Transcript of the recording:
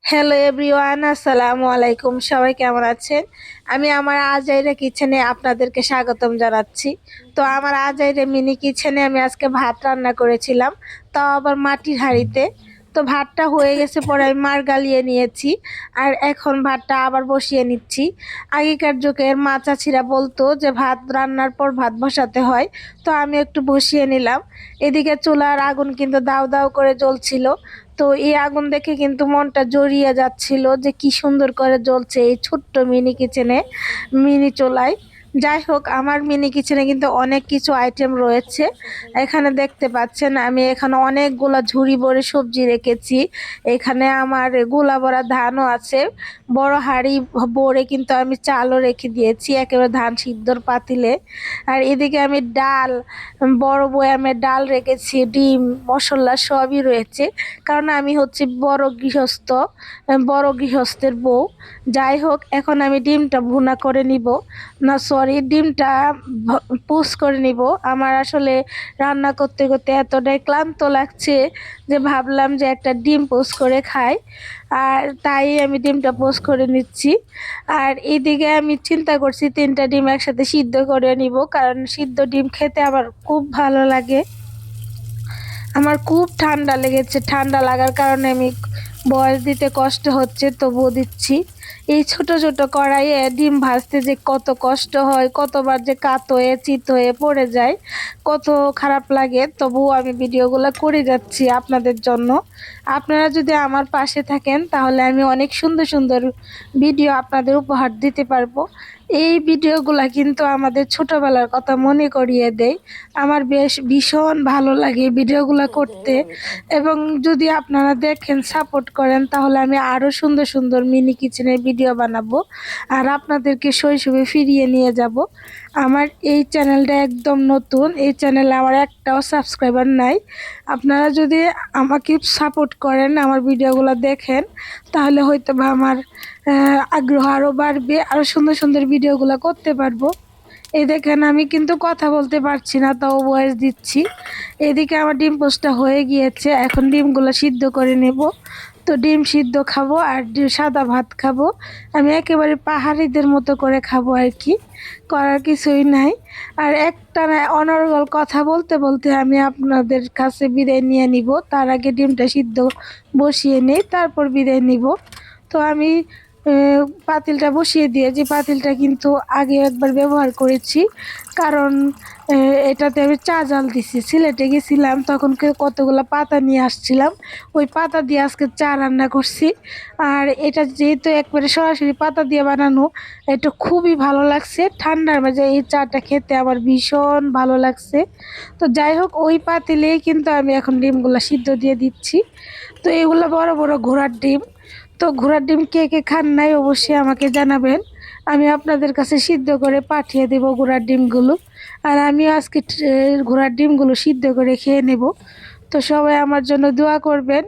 Hello everyone, আসসালামু আলাইকুম। সবাই কেমন আছেন? আমি আমার আজাইরা কিচেনে আপনাদেরকে স্বাগতম জানাচ্ছি। তো আমার আজাইরা মিনি কিচেনে আমি আজকে ভাত রান্না করেছিলাম, তাও আবার মাটির হাঁড়িতে। তো ভাতটা হয়ে গেছে পরে আমি মার গালিয়ে নিয়েছি, আর এখন ভাতটা আবার বসিয়ে নিচ্ছি। আগেকার যুগের মা চাচিরা বলতো যে ভাত রান্নার পর ভাত বসাতে হয়, তো আমি একটু বসিয়ে নিলাম। এদিকে চুলার আগুন কিন্তু দাউ দাউ করে জ্বলছিল। তো এই আগুন দেখে কিন্তু মনটা জড়িয়ে যাচ্ছিল যে কি সুন্দর করে জ্বলছে এই ছোট্ট মিনি কিচেনে, মিনি চুলায়। যাই হোক, আমার মিনি কিচেনে কিন্তু অনেক কিছু আইটেম রয়েছে। এখানে দেখতে পাচ্ছেন আমি এখানে অনেকগুলা ঝুড়ি ভরে সবজি রেখেছি। এখানে আমার গোলা ভরা ধানও আছে। বড় হাঁড়ি ভরে কিন্তু আমি চালও রেখে দিয়েছি একেবারে ধান সিদ্ধর পাতিলে। আর এদিকে আমি ডাল, বড় বয়ামে ডাল রেখেছি, ডিম, মশলা সবই রয়েছে। কারণ আমি হচ্ছে বড় গৃহস্থের বউ। যাই হোক, এখন আমি ডিমটা ভুনা করে নিব, না সরি, ডিমটা পোস্ট করে নিব। আমার আসলে রান্না করতে করতে এতটাই ক্লান্ত লাগছে যে ভাবলাম যে একটা ডিম পোস্ট করে খাই, আর তাই আমি ডিমটা পোস্ট করে নিচ্ছি। আর এইদিকে আমি চিন্তা করছি 3টা ডিম একসাথে সিদ্ধ করে নিব, কারণ সিদ্ধ ডিম খেতে আমার খুব ভালো লাগে। আমার খুব ঠান্ডা লেগেছে, ঠান্ডা লাগার কারণে আমি বয়স দিতে কষ্ট হচ্ছে, তবুও দিচ্ছি। এই ছোট ছোট কড়াইয়ে ডিম ভাজতে যে কত কষ্ট হয়, কতবার যে কাত হয়ে চিত হয়ে পড়ে যায়, কত খারাপ লাগে, তবুও আমি ভিডিওগুলো করে যাচ্ছি আপনাদের জন্য। আপনারা যদি আমার পাশে থাকেন তাহলে আমি অনেক সুন্দর সুন্দর ভিডিও আপনাদের উপহার দিতে পারবো। এই ভিডিওগুলা কিন্তু আমাদের ছোটবেলার কথা মনে করিয়ে দেয়। আমার বেশ ভীষণ ভালো লাগে ভিডিওগুলো করতে, এবং যদি আপনারা দেখেন সাপোর্ট করেন তাহলে আমি আরও সুন্দর সুন্দর মিনি কিচেনের ভিডিও বানাবো, আর আপনাদেরকে শৈশবে ফিরিয়ে নিয়ে যাব। আমার এই চ্যানেলটা একদম নতুন, এই চ্যানেলে আমার একটাও সাবস্ক্রাইবার নাই। আপনারা যদি আমাকে সাপোর্ট করেন, আমার ভিডিওগুলো দেখেন, তাহলে হয়তো বা আমার আগ্রহ আরও বাড়বে, আরও সুন্দর সুন্দর ভিডিওগুলো করতে পারবো। এই দেখেন আমি কিন্তু কথা বলতে পারছি না, তাও ভয়েস দিচ্ছি। এদিকে আমার ডিম পোস্টটা হয়ে গিয়েছে, এখন ডিমগুলো সিদ্ধ করে নেব। তো ডিম সিদ্ধ খাবো আর সাদা ভাত খাবো। আমি একেবারে পাহাড়িদের মতো করে খাবো আর কি, করার কিছুই নাই। আর একটা না অনর্গল কথা বলতে বলতে আমি আপনাদের কাছে বিদায় নিয়ে নিব, তার আগে ডিমটা সিদ্ধ বসিয়ে নেই, তারপর বিদায় নিব। তো আমি পাতিলটা বসিয়ে দিয়েছি। পাতিলটা কিন্তু আগে একবার ব্যবহার করেছি, কারণ এটাতে আমি চা জাল দিছি। সিলেটে গেছিলাম তখন কতগুলো পাতা নিয়ে আসছিলাম, ওই পাতা দিয়ে আজকে চা রান্না করছি। আর এটা যেহেতু একবারে সরাসরি পাতা দিয়ে বানানো, এটা খুবই ভালো লাগছে। ঠান্ডার মাঝে এই চাটা খেতে আমার ভীষণ ভালো লাগছে। তো যাই হোক, ওই পাতিলেই কিন্তু আমি এখন ডিমগুলো সিদ্ধ দিয়ে দিচ্ছি। তো এগুলো বড় বড় ঘোড়ার ডিম। তো ঘোড়ার ডিম কে কে খান নাই অবশ্যই আমাকে জানাবেন, আমি আপনাদের কাছে সিদ্ধ করে পাঠিয়ে দেব ঘোড়ার ডিমগুলো। আর আমি আজকে ঘোড়ার ডিমগুলো সিদ্ধ করে খেয়ে নেব। তো সবাই আমার জন্য দোয়া করবেন।